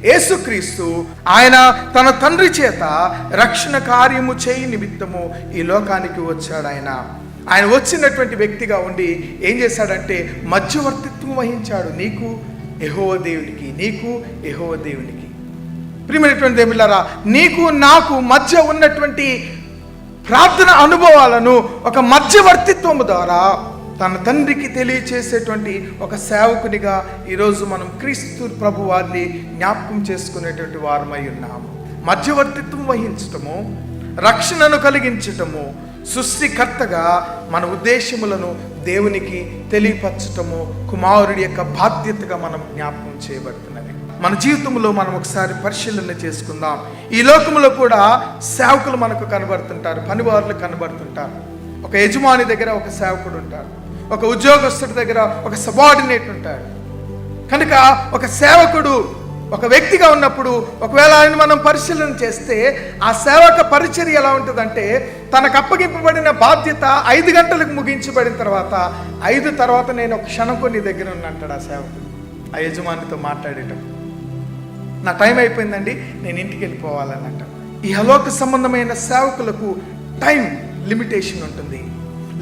యేసుక్రీస్తు ఆయన తన తండ్రి చేత రక్షణ కార్యము చేయి నిమిత్తము ఈ లోకానికి వచ్చాడు. ఆయన వచ్చినటువంటి వ్యక్తిగా ఉండి ఏం చేశాడంటే మధ్యవర్తిత్వం వహించాడు. నీకు యెహోవా దేవునికి, నీకు యెహోవా దేవునికి. ప్రియమైనటువంటి దేవులారా, నీకు నాకు మధ్య ఉన్నటువంటి ప్రార్థన అనుభవాలను ఒక మధ్యవర్తిత్వము ద్వారా తన తండ్రికి తెలియచేసేటువంటి ఒక సేవకునిగా ఈరోజు మనం క్రీస్తు ప్రభు వారిని జ్ఞాపకం చేసుకునేటువంటి వారమై ఉన్నాము. మధ్యవర్తిత్వం వహించటము, రక్షణను కలిగించటము, సృష్టికర్తగా మన ఉద్దేశములను దేవునికి తెలియపరచటము కుమారుడి యొక్క బాధ్యతగా మనం జ్ఞాపకం చేయబడుతున్నది. మన జీవితంలో మనం ఒకసారి పరిశీలన చేసుకుందాం. ఈ లోకంలో కూడా సేవకులు మనకు కనబడుతుంటారు, పనివారులు కనబడుతుంటారు. ఒక యజమాని దగ్గర ఒక సేవకుడు ఉంటాడు, ఒక ఉద్యోగస్తుడి దగ్గర ఒక సబార్డినేట్ ఉంటాడు. కనుక ఒక సేవకుడు ఒక వ్యక్తిగా ఉన్నప్పుడు ఒకవేళ ఆయన మనం పరిశీలన చేస్తే ఆ సేవక పరిచర్య ఎలా ఉంటుందంటే, తనకు అప్పగింపబడిన బాధ్యత 5 గంటలకు ముగించబడిన తర్వాత 5 తర్వాత నేను ఒక క్షణం నీ దగ్గర ఉన్నంటాడు ఆ సేవకుడు. ఆ యజమానితో మాట్లాడేటప్పుడు నా టైం అయిపోయిందండి, నేను ఇంటికి వెళ్ళిపోవాలని అంటాడు. ఈ ఇహలోక సంబంధమైన సేవకులకు టైం లిమిటేషన్ ఉంటుంది.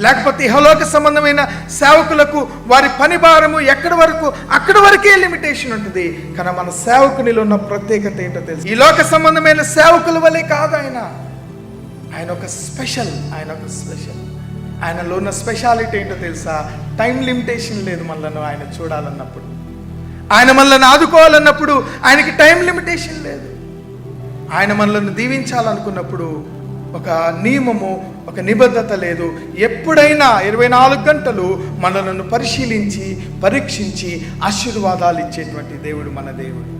లేకపోతే ఇహలోక సంబంధమైన సేవకులకు వారి పని భారము ఎక్కడి వరకు అక్కడి వరకే లిమిటేషన్ ఉంటుంది. కానీ మన సేవకునిలో ఉన్న ప్రత్యేకత ఏంటో తెలుసు. ఈ లోక సంబంధమైన సేవకుల వల్లే కాదు ఆయన ఒక స్పెషల్. ఆయనలో ఉన్న స్పెషాలిటీ ఏంటో తెలుసా? టైం లిమిటేషన్ లేదు. మనలను ఆయన చూడాలన్నప్పుడు, ఆయన మనల్ని ఆదుకోవాలన్నప్పుడు ఆయనకి టైం లిమిటేషన్ లేదు. ఆయన మనల్ని దీవించాలనుకున్నప్పుడు ఒక నియమము, ఒక నిబద్ధత లేదు. ఎప్పుడైనా 24 గంటలు మనలను పరిశీలించి పరీక్షించి ఆశీర్వాదాలు ఇచ్చేటువంటి దేవుడు మన దేవుడు.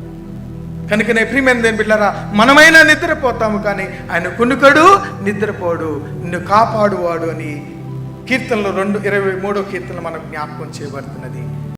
కనుకనే ప్రియమైన దేవుని బిడ్డలారా, మనమైనా నిద్రపోతాము కానీ ఆయన కునుకడు నిద్రపోడు, నిన్ను కాపాడువాడు అని కీర్తనలో 23వ కీర్తన మనకు జ్ఞాపకం చేయబడుతున్నది.